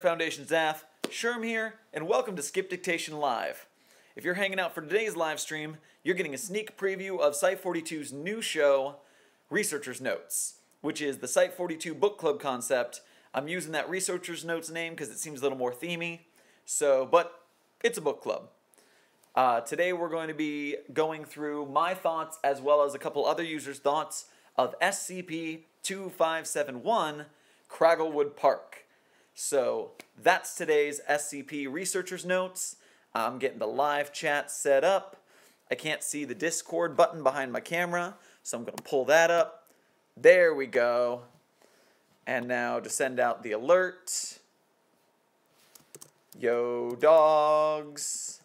Foundation staff, Sherm here, and welcome to SCiP-Dictation Live. If you're hanging out for today's live stream, you're getting a sneak preview of Site-42's new show, Researcher's Notes, which is the Site-42 book club concept. I'm using that Researcher's Notes name because it seems a little more themey, but it's a book club. Today we're going to be going through my thoughts as well as a couple other users' thoughts of SCP-2571, Cragglewood Park. So that's today's SCP Researcher's Notes. I'm getting the live chat set up. I can't see the Discord button behind my camera, so I'm going to pull that up. There we go. And now to send out the alert. Yo, dogs.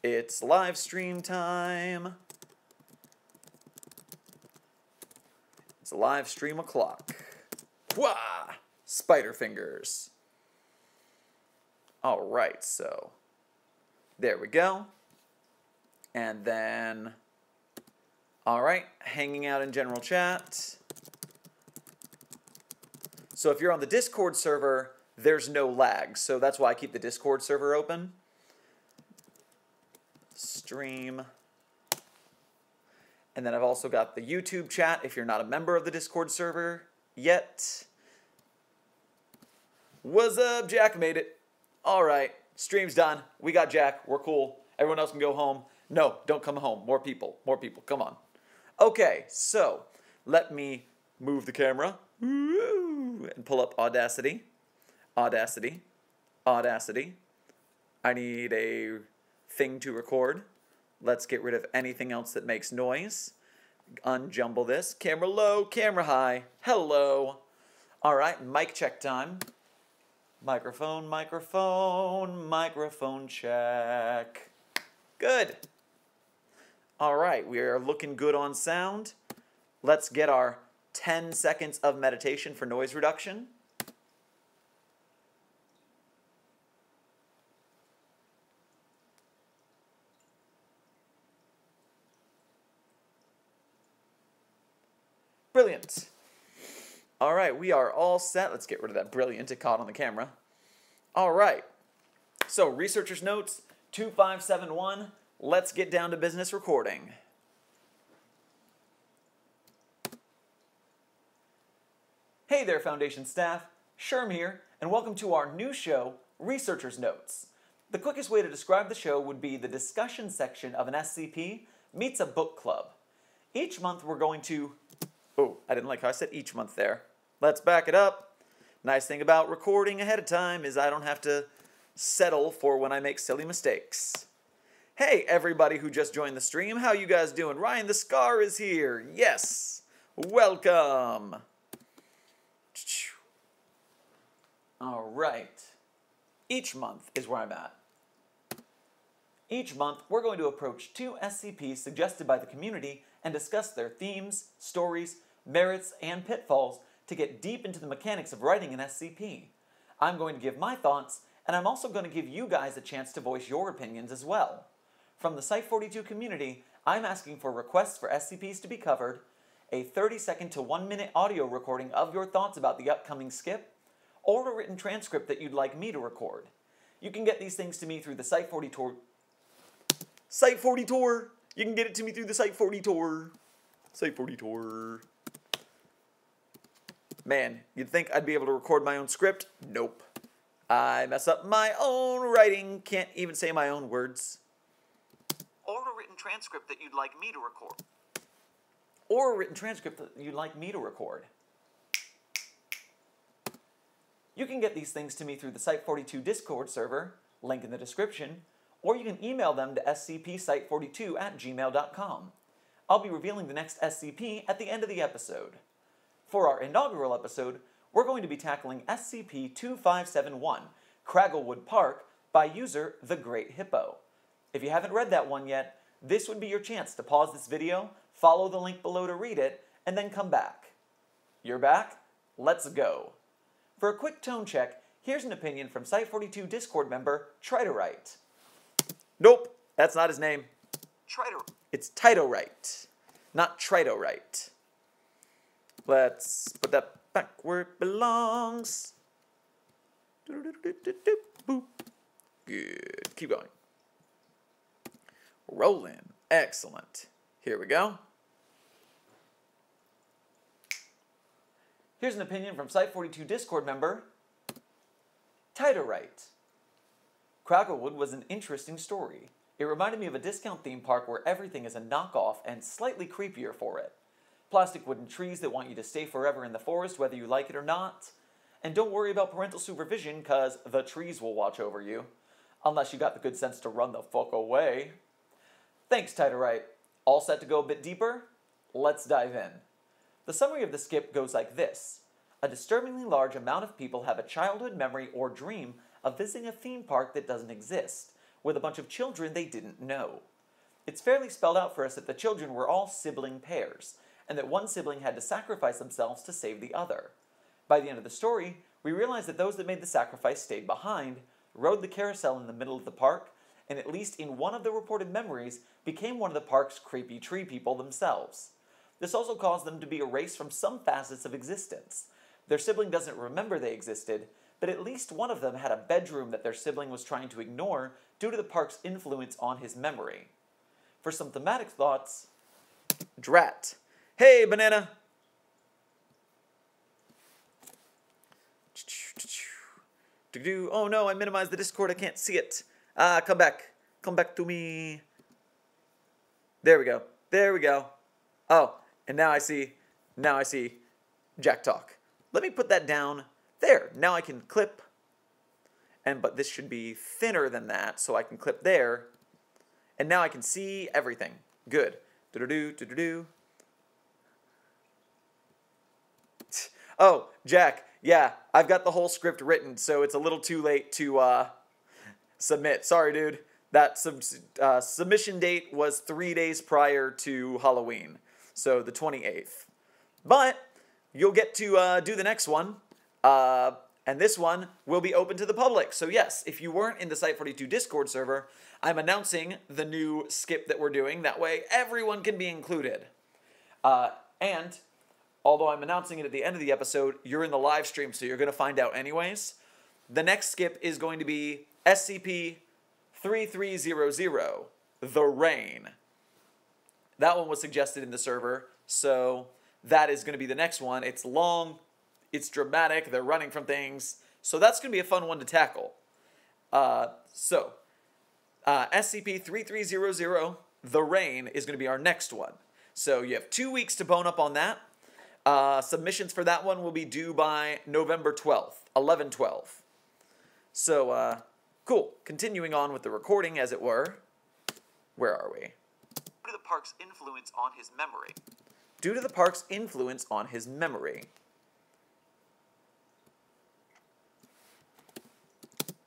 It's live stream time. It's live stream o'clock. Wah! Spider fingers. Alright, so there we go. And then, alright, hanging out in general chat. So if you're on the Discord server, there's no lag, so that's why I keep the Discord server open. Stream. And then I've also got the YouTube chat if you're not a member of the Discord server yet. What's up, Jack made it. Alright, stream's done. We got Jack. We're cool. Everyone else can go home. No, don't come home. More people. More people. Come on. Okay, so let me move the camera. And pull up Audacity. Audacity. Audacity. I need a thing to record. Let's get rid of anything else that makes noise. Unjumble this. Camera low, camera high. Hello. Alright, mic check time. Microphone, microphone, microphone check. Good. Alright, we are looking good on sound. Let's get our 10 seconds of meditation for noise reduction. Brilliant. All right, we are all set. Let's get rid of that brilliant. It caught on the camera. All right. So, Researcher's Notes, 2571. Let's get down to business recording. Hey there, Foundation staff. Sherm here, and welcome to our new show, Researcher's Notes. The quickest way to describe the show would be the discussion section of an SCP meets a book club. Each month we're going to... Oh, I didn't like how I said each month there. Let's back it up. Nice thing about recording ahead of time is I don't have to settle for when I make silly mistakes. Hey, everybody who just joined the stream. How you guys doing? Ryan the Scar is here. Yes. Welcome. All right. Each month is where I'm at. Each month, we're going to approach 2 SCPs suggested by the community and discuss their themes, stories, merits, and pitfalls to get deep into the mechanics of writing an SCP. I'm going to give my thoughts, and I'm also going to give you guys a chance to voice your opinions as well. From the Site-42 community, I'm asking for requests for SCPs to be covered, a 30-second to 1-minute audio recording of your thoughts about the upcoming SCiP, or a written transcript that you'd like me to record. You can get these things to me through the Site-42... Site-42! You can get it to me through the Site-42. Site-42. Man, you'd think I'd be able to record my own script? Nope. I mess up my own writing. Can't even say my own words. Or a written transcript that you'd like me to record. Or a written transcript that you'd like me to record. You can get these things to me through the Site-42 Discord server, link in the description, or you can email them to scpsite42@gmail.com. I'll be revealing the next SCP at the end of the episode. For our inaugural episode, we're going to be tackling SCP-2571, Cragglewood Park, by user The Great Hippo. If you haven't read that one yet, this would be your chance to pause this video, follow the link below to read it, and then come back. You're back? Let's go. For a quick tone check, here's an opinion from Site-42 Discord member, Tritorite. Nope, that's not his name. It's Titorite, not Tritorite. Let's put that back where it belongs. Boop. Good. Keep going. Rolling. Excellent. Here we go. Here's an opinion from Site-42 Discord member, Titorite. Crackerwood was an interesting story. It reminded me of a discount theme park where everything is a knockoff and slightly creepier for it. Plastic wooden trees that want you to stay forever in the forest whether you like it or not. And don't worry about parental supervision cause the trees will watch over you. Unless you got the good sense to run the fuck away. Thanks, Titorite. All set to go a bit deeper? Let's dive in. The summary of the skip goes like this. A disturbingly large amount of people have a childhood memory or dream of visiting a theme park that doesn't exist, with a bunch of children they didn't know. It's fairly spelled out for us that the children were all sibling pairs, and that one sibling had to sacrifice themselves to save the other. By the end of the story, we realize that those that made the sacrifice stayed behind, rode the carousel in the middle of the park, and at least in one of the reported memories, became one of the park's creepy tree people themselves. This also caused them to be erased from some facets of existence. Their sibling doesn't remember they existed, but at least one of them had a bedroom that their sibling was trying to ignore due to the park's influence on his memory. For some thematic thoughts, Drat. Hey, Banana! Oh no, I minimized the Discord, I can't see it. Come back. Come back to me. There we go. There we go. Oh, and now I see Jack Talk. Let me put that down. There, now I can clip. But this should be thinner than that, so I can clip there. And now I can see everything. Good. Do-do-do, do-do-do. Oh, Jack, yeah, I've got the whole script written, so it's a little too late to submit. Sorry, dude. That submission date was 3 days prior to Halloween, so the 28th. But you'll get to do the next one, and this one will be open to the public. So yes, if you weren't in the Site-42 Discord server, I'm announcing the new skip that we're doing. That way, everyone can be included. And although I'm announcing it at the end of the episode, you're in the live stream, so you're going to find out anyways. The next skip is going to be SCP-2300, The Rain. That one was suggested in the server, so that is going to be the next one. It's long, it's dramatic, they're running from things, so that's going to be a fun one to tackle. SCP-2300, The Rain is going to be our next one. So you have 2 weeks to bone up on that. Submissions for that one will be due by November 12th, 11/12. So, cool. Continuing on with the recording, as it were. Where are we? Due to the park's influence on his memory. Due to the park's influence on his memory.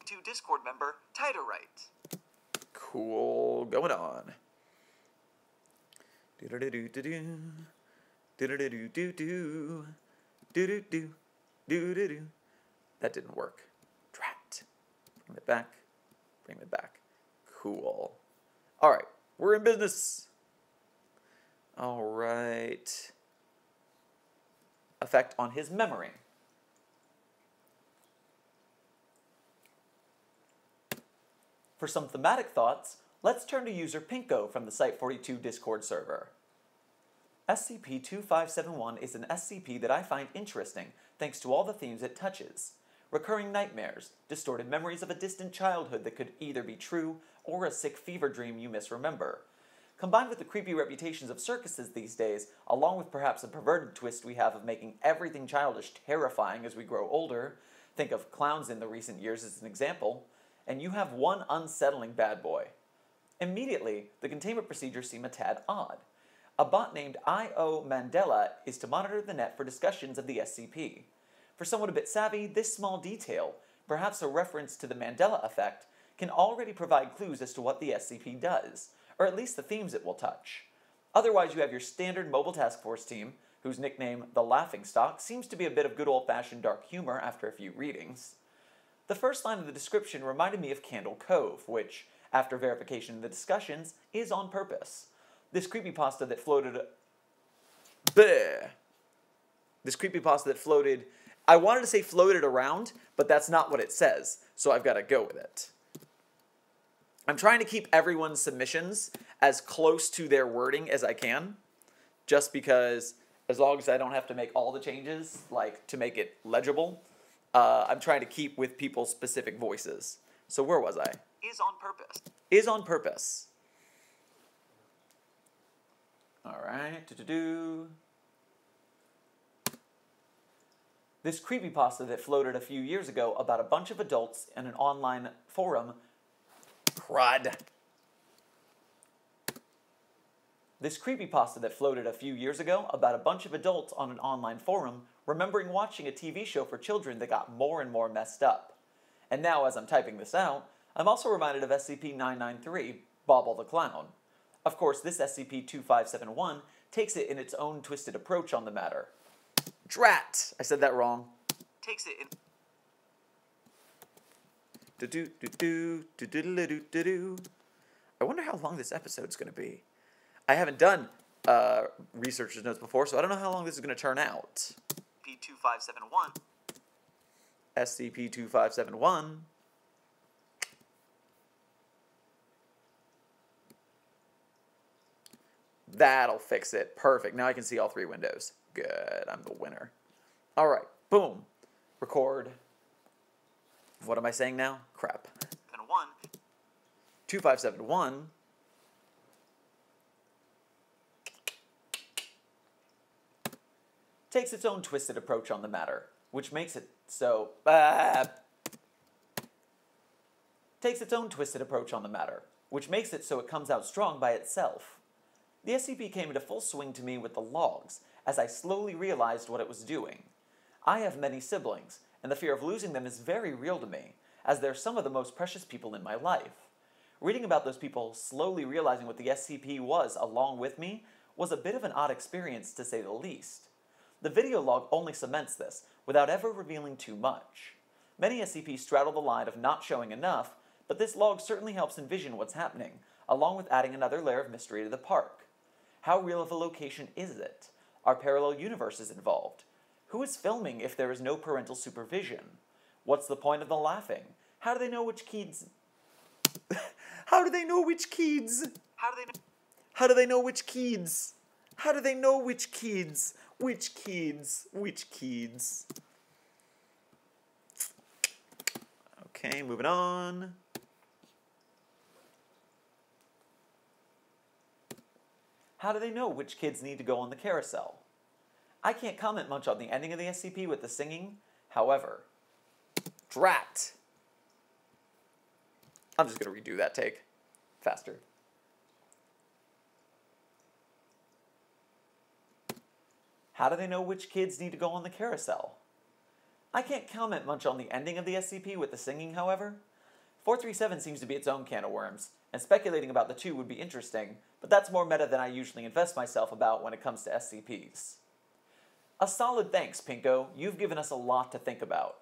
To Discord member, Titorite. Cool. Going on. Do-do-do-do-do-do. Do-do-do-do-do. Do-do-do. That didn't work. Drat. Bring it back. Bring it back. Cool. Alright. We're in business. Alright. Effect on his memory. For some thematic thoughts, let's turn to user Pinko from the Site-42 Discord server. SCP-2571 is an SCP that I find interesting thanks to all the themes it touches. Recurring nightmares, distorted memories of a distant childhood that could either be true or a sick fever dream you misremember. Combined with the creepy reputations of circuses these days, along with perhaps a perverted twist we have of making everything childish terrifying as we grow older, think of clowns in the recent years as an example, and you have one unsettling bad boy. Immediately, the containment procedures seem a tad odd. A bot named I.O. Mandela is to monitor the net for discussions of the SCP. For someone a bit savvy, this small detail, perhaps a reference to the Mandela effect, can already provide clues as to what the SCP does, or at least the themes it will touch. Otherwise, you have your standard mobile task force team, whose nickname, the Laughingstock, seems to be a bit of good old-fashioned dark humor after a few readings. The first line of the description reminded me of Candle Cove, which, after verification of the discussions, is on purpose. This creepypasta that floated I wanted to say floated around, but that's not what it says, so I've got to go with it. I'm trying to keep everyone's submissions as close to their wording as I can, just because as long as I don't have to make all the changes, like to make it legible, I'm trying to keep with people's specific voices. So where was I? Is on purpose. Is on purpose. All right. This creepypasta that floated a few years ago about a bunch of adults in an online forum. Crud. This creepypasta that floated a few years ago about a bunch of adults on an online forum remembering watching a TV show for children that got more and more messed up. And now, as I'm typing this out, I'm also reminded of SCP-993, Bobble the Clown. Of course, this SCP-2571 takes it in its own twisted approach on the matter. Drat! I said that wrong. Takes it in... I wonder how long this episode's going to be. I haven't done researcher's notes before, so I don't know how long this is going to turn out. SCP-2571. SCP-2571. That'll fix it. Perfect. Now I can see all three windows. Good. I'm the winner. All right. Boom. Record. What am I saying now? Crap. 2571. Takes its own twisted approach on the matter, which makes it so... Takes its own twisted approach on the matter, which makes it so it comes out strong by itself. The SCP came into full swing to me with the logs, as I slowly realized what it was doing. I have many siblings, and the fear of losing them is very real to me, as they're some of the most precious people in my life. Reading about those people slowly realizing what the SCP was along with me was a bit of an odd experience, to say the least. The video log only cements this, without ever revealing too much. Many SCPs straddle the line of not showing enough, but this log certainly helps envision what's happening, along with adding another layer of mystery to the park. How real of a location is it? Are parallel universes involved? Who is filming if there is no parental supervision? What's the point of the laughing? How do they know which kids... How do they know which kids? How do they know? How do they know which kids? How do they know which kids? Which kids? Which kids? Okay, moving on. How do they know which kids need to go on the carousel? I can't comment much on the ending of the SCP with the singing. However, drat. I'm just going to redo that take. Faster. How do they know which kids need to go on the carousel? I can't comment much on the ending of the SCP with the singing, however. 437 seems to be its own can of worms, and speculating about the two would be interesting, but that's more meta than I usually invest myself about when it comes to SCPs. A solid thanks, Pinko. You've given us a lot to think about.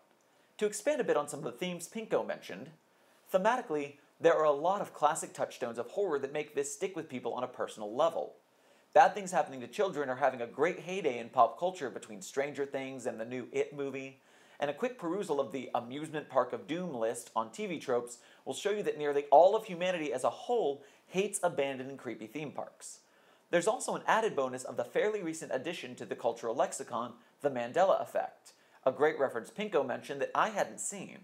To expand a bit on some of the themes Pinko mentioned, thematically, there are a lot of classic touchstones of horror that make this stick with people on a personal level. Bad things happening to children are having a great heyday in pop culture between Stranger Things and the new It movie, and a quick perusal of the Amusement Park of Doom list on TV tropes will show you that nearly all of humanity as a whole hates abandoned and creepy theme parks. There's also an added bonus of the fairly recent addition to the cultural lexicon, the Mandela effect, a great reference Pinko mentioned that I hadn't seen.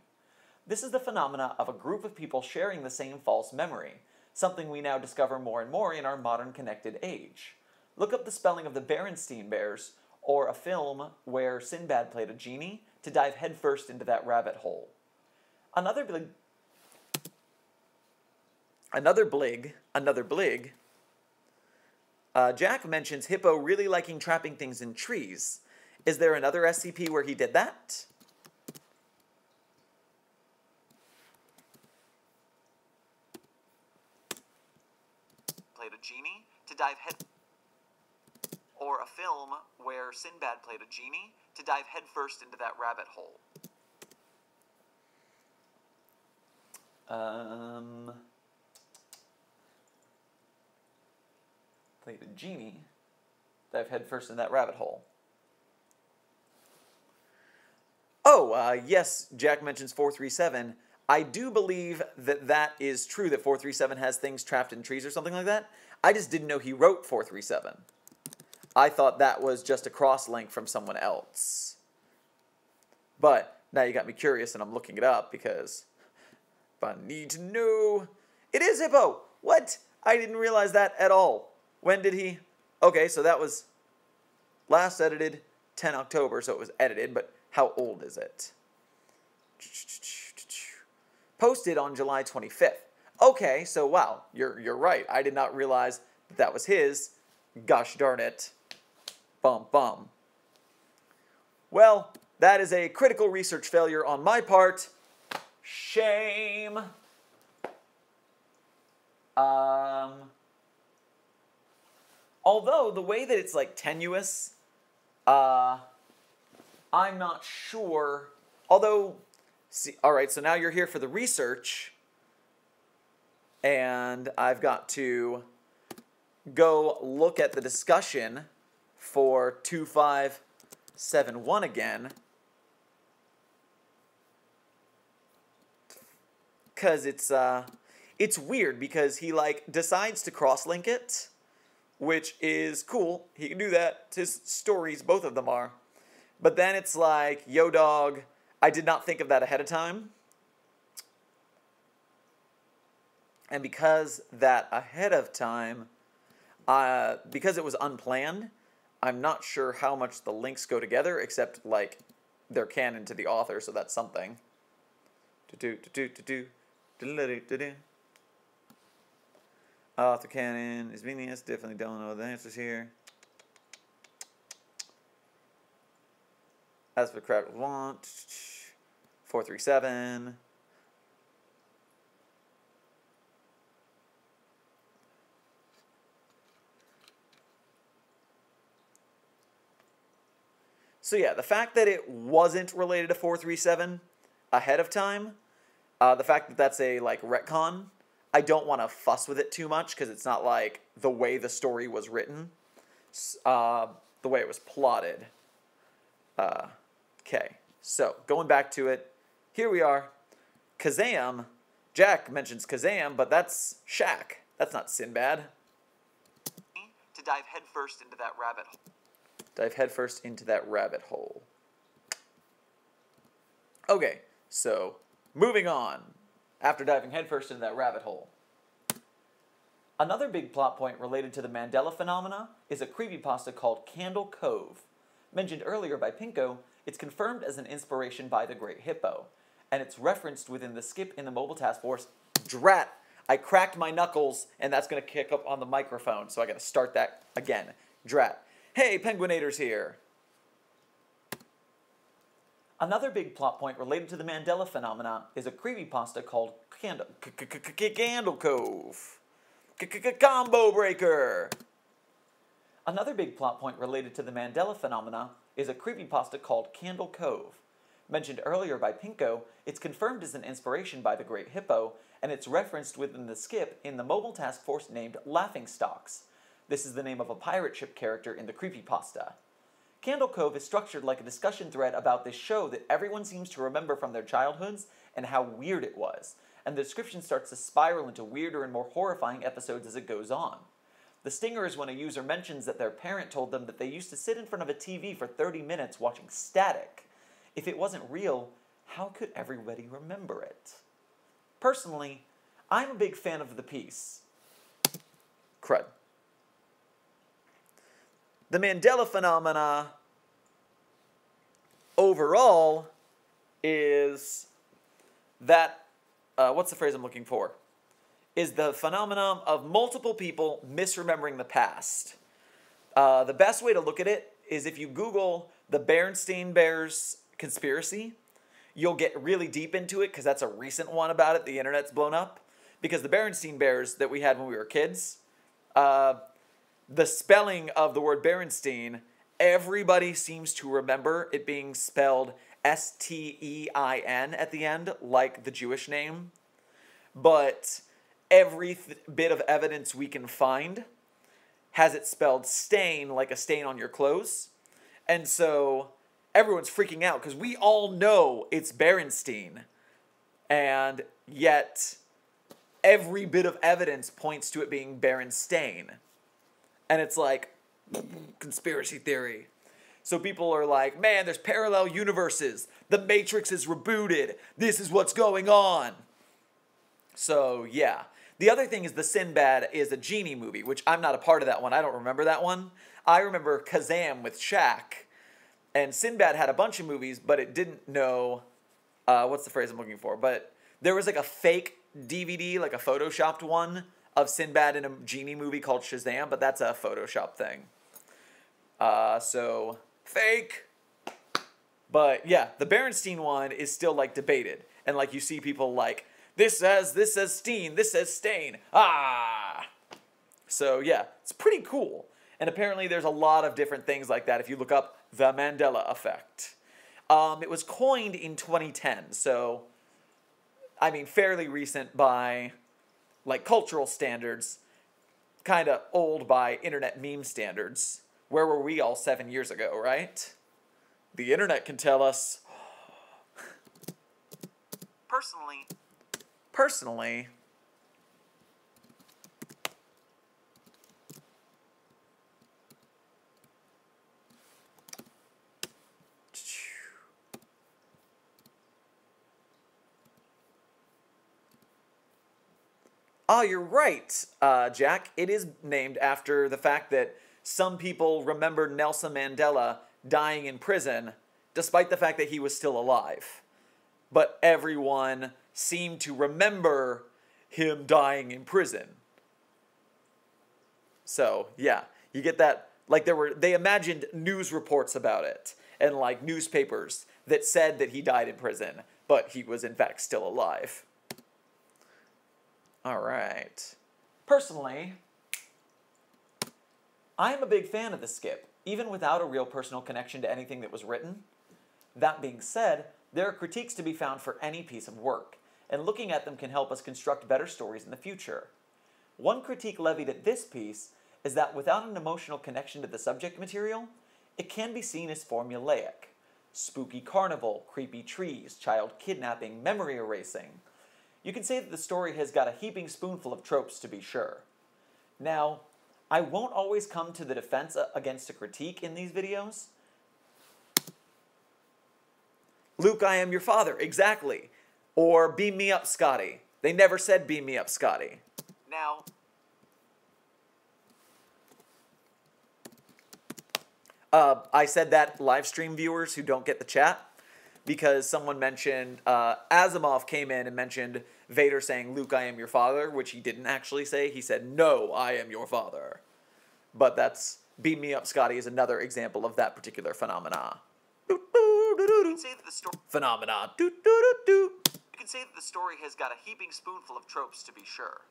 This is the phenomena of a group of people sharing the same false memory, something we now discover more and more in our modern connected age. Look up the spelling of the Berenstain Bears, or a film where Sinbad played a genie, to dive headfirst into that rabbit hole. Another blig. Jack mentions Hippo really liking trapping things in trees. Is there another SCP where he did that? Played a genie to dive head... Or a film where Sinbad played a genie to dive headfirst into that rabbit hole. Played a genie, dive headfirst in that rabbit hole. yes, Jack mentions 437. I do believe that that is true, that 437 has things trapped in trees or something like that. I just didn't know he wrote 437. I thought that was just a cross-link from someone else. But now you got me curious, and I'm looking it up because I need to know. It is Hippo! What? I didn't realize that at all. When did he... Okay, so that was last edited 10 October, so it was edited, but how old is it? Posted on July 25th. Okay, so wow, you're right. I did not realize that was his. Gosh darn it. Bum bum. Well, that is a critical research failure on my part. Shame. Although the way that it's like tenuous, I'm not sure. Although, see, all right, so now you're here for the research, and I've got to go look at the discussion for 2571 again, because it's weird because he like decides to cross-link it, which is cool. He can do that. His stories, both of them are. But then it's like, yo dog, I did not think of that ahead of time. And because that ahead of time, because it was unplanned, I'm not sure how much the links go together, except like they're canon to the author, so that's something. Author canon is meaningless. Definitely don't know the answers here. As for crap want, 437. So yeah, the fact that it wasn't related to 437 ahead of time, the fact that that's a like retcon, I don't want to fuss with it too much because it's not like the way the story was written, the way it was plotted. Okay, so going back to it, here we are. Kazam, Jack mentions Kazam, but that's Shaq. That's not Sinbad. To dive headfirst into that rabbit hole. Dive headfirst into that rabbit hole. Okay, so moving on. After diving headfirst into that rabbit hole. Another big plot point related to the Mandela phenomena is a creepypasta called Candle Cove. Mentioned earlier by Pinko, it's confirmed as an inspiration by the Great Hippo, and it's referenced within the SCiP in the Mobile Task Force. Drat! I cracked my knuckles, and that's going to kick up on the microphone, so I got to start that again. Drat. Hey, Penguinators here! Another big plot point related to the Mandela phenomena is a creepypasta called Candle Cove. Combo Breaker! Another big plot point related to the Mandela phenomena is a creepypasta called Candle Cove. Mentioned earlier by Pinko, it's confirmed as an inspiration by the Great Hippo, and it's referenced within the SCiP in the Mobile Task Force named Laughingstocks. This is the name of a pirate ship character in the creepypasta. Candle Cove is structured like a discussion thread about this show that everyone seems to remember from their childhoods and how weird it was, and the description starts to spiral into weirder and more horrifying episodes as it goes on. The stinger is when a user mentions that their parent told them that they used to sit in front of a TV for 30 minutes watching static. If it wasn't real, how could everybody remember it? Personally, I'm a big fan of the piece. Crud. The Mandela phenomena overall is that, what's the phrase I'm looking for? Is the phenomenon of multiple people misremembering the past. The best way to look at it is if you Google the Berenstain Bears conspiracy, you'll get really deep into it because that's a recent one about it. The internet's blown up. Because the Berenstain Bears that we had when we were kids, the spelling of the word Berenstain, everybody seems to remember it being spelled S-T-E-I-N at the end, like the Jewish name. But every bit of evidence we can find has it spelled stain, like a stain on your clothes. And so everyone's freaking out because we all know it's Berenstein. And yet, every bit of evidence points to it being Berenstain. And it's like, conspiracy theory. So people are like, man, there's parallel universes. The Matrix is rebooted. This is what's going on. So, yeah. The other thing is the Sinbad is a genie movie, which I'm not a part of that one. I don't remember that one. I remember Kazam with Shaq. And Sinbad had a bunch of movies, but it didn't know... what's the phrase I'm looking for? But there was like a fake DVD, like a photoshopped one, of Sinbad in a genie movie called Shazam, but that's a Photoshop thing. So, fake. But yeah, the Berenstein one is still like debated. And like you see people like, this says Steen, this says Stain. Ah! So yeah, it's pretty cool. And apparently there's a lot of different things like that if you look up the Mandela effect. It was coined in 2010, so, I mean, fairly recent by, like, cultural standards, kind of old by internet meme standards. Where were we all 7 years ago, right? The internet can tell us. Personally, oh, you're right, Jack. It is named after the fact that some people remember Nelson Mandela dying in prison, despite the fact that he was still alive. But everyone seemed to remember him dying in prison. So, yeah, you get that. Like, they imagined news reports about it, and, like, newspapers that said that he died in prison, but he was, in fact, still alive. All right. Personally, I am a big fan of the SCiP, even without a real personal connection to anything that was written. That being said, there are critiques to be found for any piece of work, and looking at them can help us construct better stories in the future. One critique levied at this piece is that without an emotional connection to the subject material, it can be seen as formulaic. Spooky carnival, creepy trees, child kidnapping, memory erasing. You can say that the story has got a heaping spoonful of tropes, to be sure. Now, I won't always come to the defense against a critique in these videos. Luke, I am your father, exactly. Or beam me up, Scotty. They never said beam me up, Scotty. Now, I said that live stream viewers who don't get the chat, because someone mentioned, Asimov came in and mentioned Vader saying, Luke, I am your father, which he didn't actually say. He said, no, I am your father. But that's, beam me up, Scotty, is another example of that particular phenomena. you can say that the story... Phenomena. You can say that the story has got a heaping spoonful of tropes, to be sure.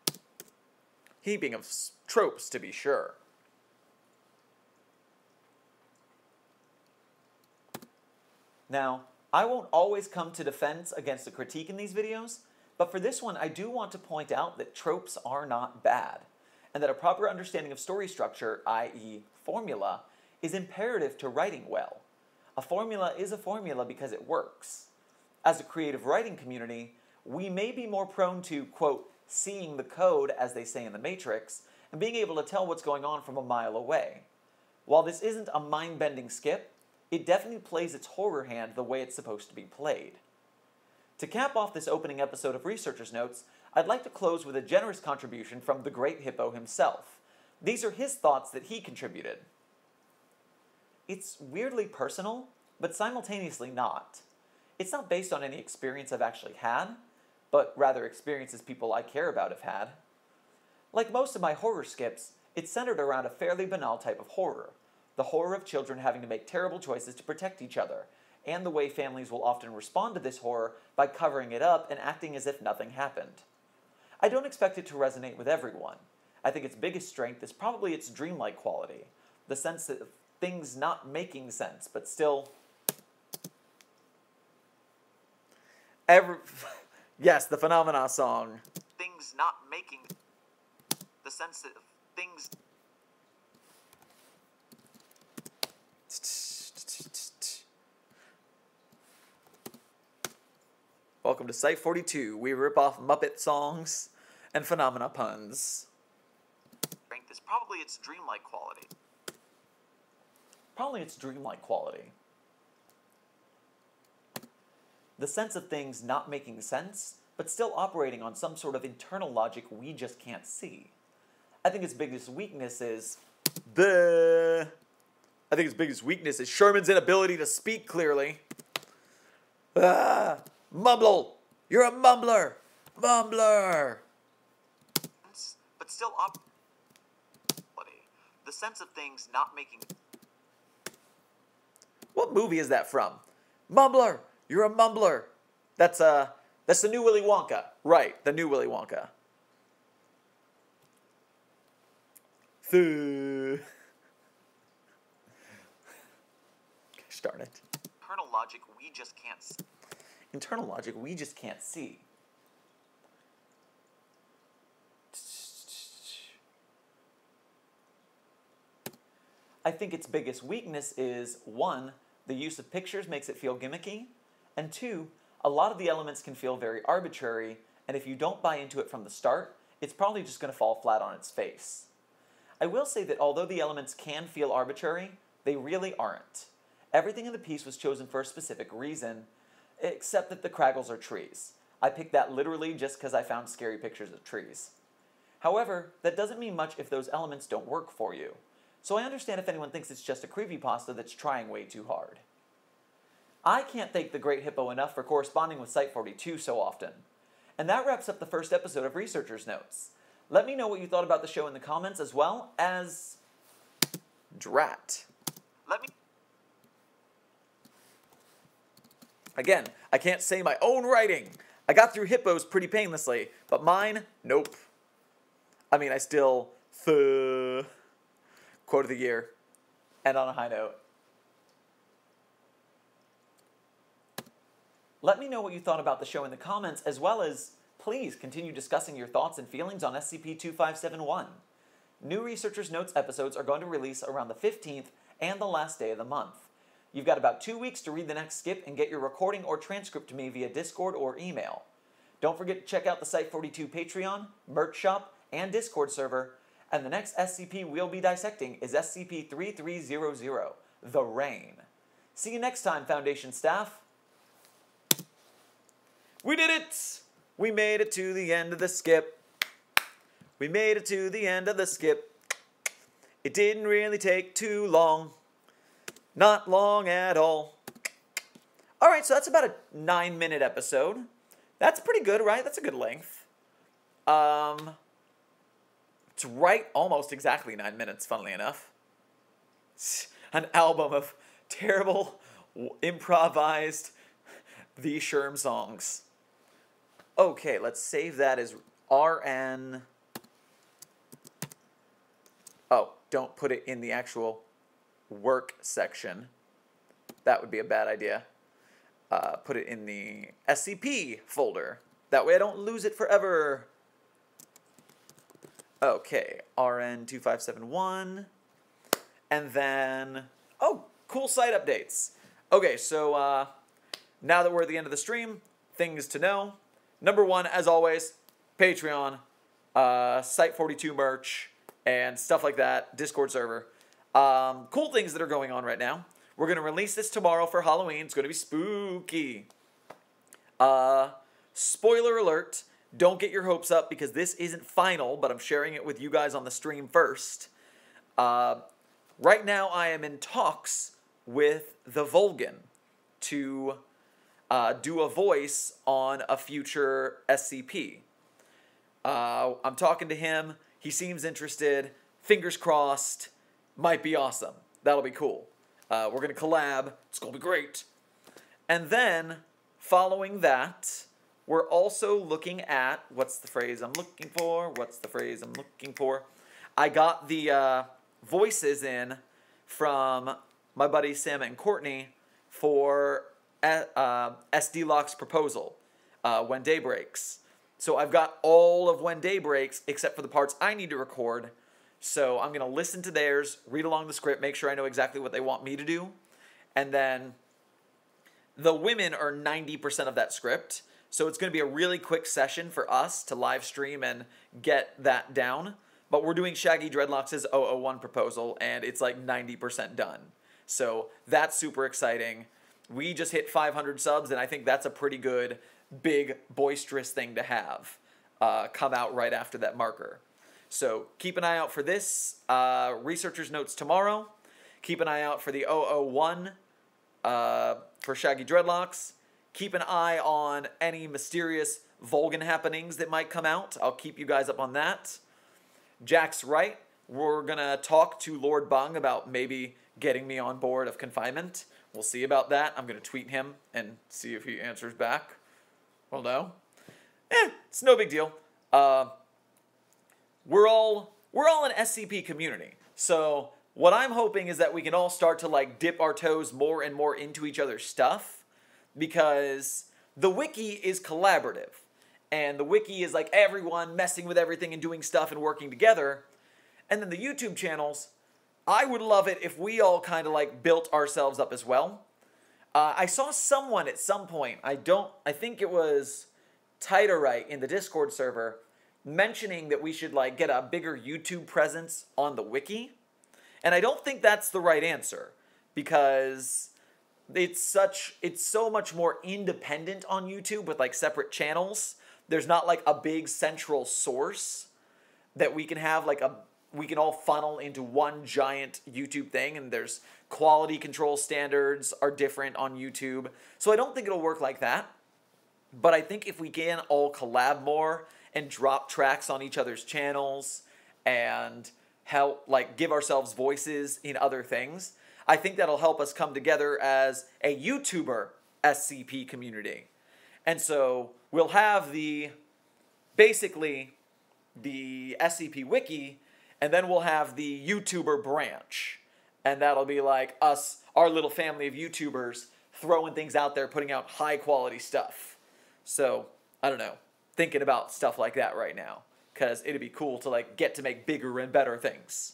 Heaping of tropes, to be sure. Now, I won't always come to defense against a critique in these videos, but for this one I do want to point out that tropes are not bad, and that a proper understanding of story structure, i.e. formula, is imperative to writing well. A formula is a formula because it works. As a creative writing community, we may be more prone to, quote, seeing the code, as they say in the Matrix, and being able to tell what's going on from a mile away. While this isn't a mind-bending skip, it definitely plays its horror hand the way it's supposed to be played. To cap off this opening episode of Researcher's Notes, I'd like to close with a generous contribution from the Great Hippo himself. These are his thoughts that he contributed. It's weirdly personal, but simultaneously not. It's not based on any experience I've actually had, but rather experiences people I care about have had. Like most of my horror skips, it's centered around a fairly banal type of horror. The horror of children having to make terrible choices to protect each other, and the way families will often respond to this horror by covering it up and acting as if nothing happened. I don't expect it to resonate with everyone. I think its biggest strength is probably its dreamlike quality, the sense of things not making sense, but still... Yes, the Phenomena song. Things not making... The sense that things... Welcome to Site 42. We rip off Muppet songs and phenomena puns. Strength is probably its dreamlike quality. Probably its dreamlike quality. The sense of things not making sense, but still operating on some sort of internal logic we just can't see. I think its biggest weakness is Sherman's inability to speak clearly. Mumble! You're a mumbler! Mumbler! But still the sense of things not making... What movie is that from? Mumbler! You're a mumbler! That's the new Willy Wonka. Right, the new Willy Wonka. Gosh darn it. Internal logic we just can't see. Internal logic we just can't see. I think its biggest weakness is, 1, the use of pictures makes it feel gimmicky, and 2, a lot of the elements can feel very arbitrary, and if you don't buy into it from the start, it's probably just going to fall flat on its face. I will say that although the elements can feel arbitrary, they really aren't. Everything in the piece was chosen for a specific reason, except that the Kraggles are trees. I picked that literally just because I found scary pictures of trees. However, that doesn't mean much if those elements don't work for you. So I understand if anyone thinks it's just a creepypasta that's trying way too hard. I can't thank the Great Hippo enough for corresponding with Site 42 so often. And that wraps up the first episode of Researcher's Notes. Let me know what you thought about the show in the comments, as well as... Drat. Again, I can't say my own writing. I got through hippos pretty painlessly, but mine, nope. I mean, I still... Quote of the year. And on a high note. Let me know what you thought about the show in the comments, as well as, please continue discussing your thoughts and feelings on SCP-2571. New Researcher's Notes episodes are going to release around the 15th and the last day of the month. You've got about 2 weeks to read the next skip and get your recording or transcript to me via Discord or email. Don't forget to check out the Site 42 Patreon, merch shop, and Discord server, and the next SCP we'll be dissecting is SCP-3300, The Rain. See you next time, Foundation staff. We did it! We made it to the end of the skip. We made it to the end of the skip. It didn't really take too long. Not long at all. Alright, so that's about a 9-minute episode. That's pretty good, right? That's a good length. It's right almost exactly 9 minutes, funnily enough. It's an album of terrible, improvised The Sherm songs. Okay, let's save that as RN. Oh, don't put it in the actual work section. That would be a bad idea. Put it in the SCP folder. That way I don't lose it forever. Okay, RN2571. And then, oh, cool site updates. Okay, so now that we're at the end of the stream, things to know. Number 1, as always, Patreon, Site 42 merch, and stuff like that, Discord server. Cool things that are going on right now. We're going to release this tomorrow for Halloween. It's going to be spooky. Spoiler alert, don't get your hopes up because this isn't final, but I'm sharing it with you guys on the stream first. Right now I am in talks with the Volgan to do a voice on a future SCP. I'm talking to him. He seems interested. Fingers crossed. Might be awesome. That'll be cool. We're going to collab. It's going to be great. And then, following that, we're also looking at... What's the phrase I'm looking for? What's the phrase I'm looking for? I got the voices in from my buddies Sam and Courtney for SD Lock's proposal, When Day Breaks. So I've got all of When Day Breaks except for the parts I need to record. So I'm going to listen to theirs, read along the script, make sure I know exactly what they want me to do. And then the women are 90% of that script. So it's going to be a really quick session for us to live stream and get that down. But we're doing Shaggy Dreadlocks' 001 proposal, and it's like 90% done. So that's super exciting. We just hit 500 subs, and I think that's a pretty good, big, boisterous thing to have come out right after that marker. So keep an eye out for this. Researcher's notes tomorrow. Keep an eye out for the 001 for Shaggy Dreadlocks. Keep an eye on any mysterious Volgan happenings that might come out. I'll keep you guys up on that. Jack's right. We're going to talk to Lord Bung about maybe getting me on board of confinement. We'll see about that. I'm going to tweet him and see if he answers back. Well, no. It's no big deal. We're all an SCP community. So what I'm hoping is that we can all start to like dip our toes more and more into each other's stuff, because the wiki is collaborative. And the wiki is like everyone messing with everything and doing stuff and working together. And then the YouTube channels, I would love it if we all kind of like built ourselves up as well. I saw someone at some point, I think it was Titorite in the Discord server, mentioning that we should like get a bigger YouTube presence on the wiki. And I don't think that's the right answer, because it's so much more independent on YouTube with like separate channels. There's not like a big central source that we can have like we can all funnel into one giant YouTube thing, and there's quality control standards are different on YouTube. So I don't think it'll work like that. But I think if we can all collab more and drop tracks on each other's channels and help like give ourselves voices in other things, I think that'll help us come together as a YouTuber SCP community. And so we'll have basically the SCP Wiki, and then we'll have the YouTuber branch. And that'll be like us, our little family of YouTubers, throwing things out there, putting out high quality stuff. So, I don't know, thinking about stuff like that right now, because it'd be cool to like get to make bigger and better things.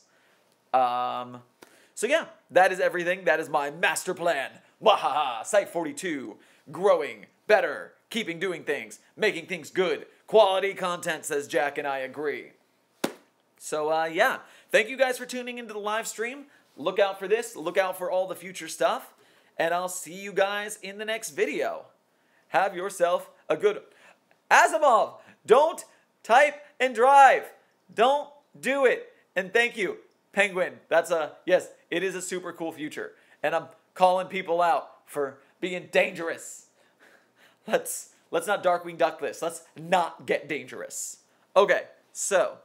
So yeah, that is everything. That is my master plan. Wahaha, Site42, growing, better, keeping doing things, making things good, quality content, says Jack, and I agree. So yeah, thank you guys for tuning into the live stream. Look out for this, look out for all the future stuff, and I'll see you guys in the next video. Have yourself a good... Asimov, don't type and drive. Don't do it. And thank you, Penguin. Yes, it is a super cool future. And I'm calling people out for being dangerous. Let's not Darkwing Duck this. Let's not get dangerous. Okay, so,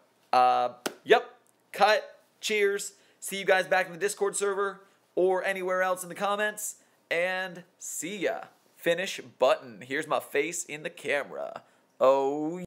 yep, cut, cheers. See you guys back in the Discord server or anywhere else in the comments. And see ya. Finish button. Here's my face in the camera. Oh,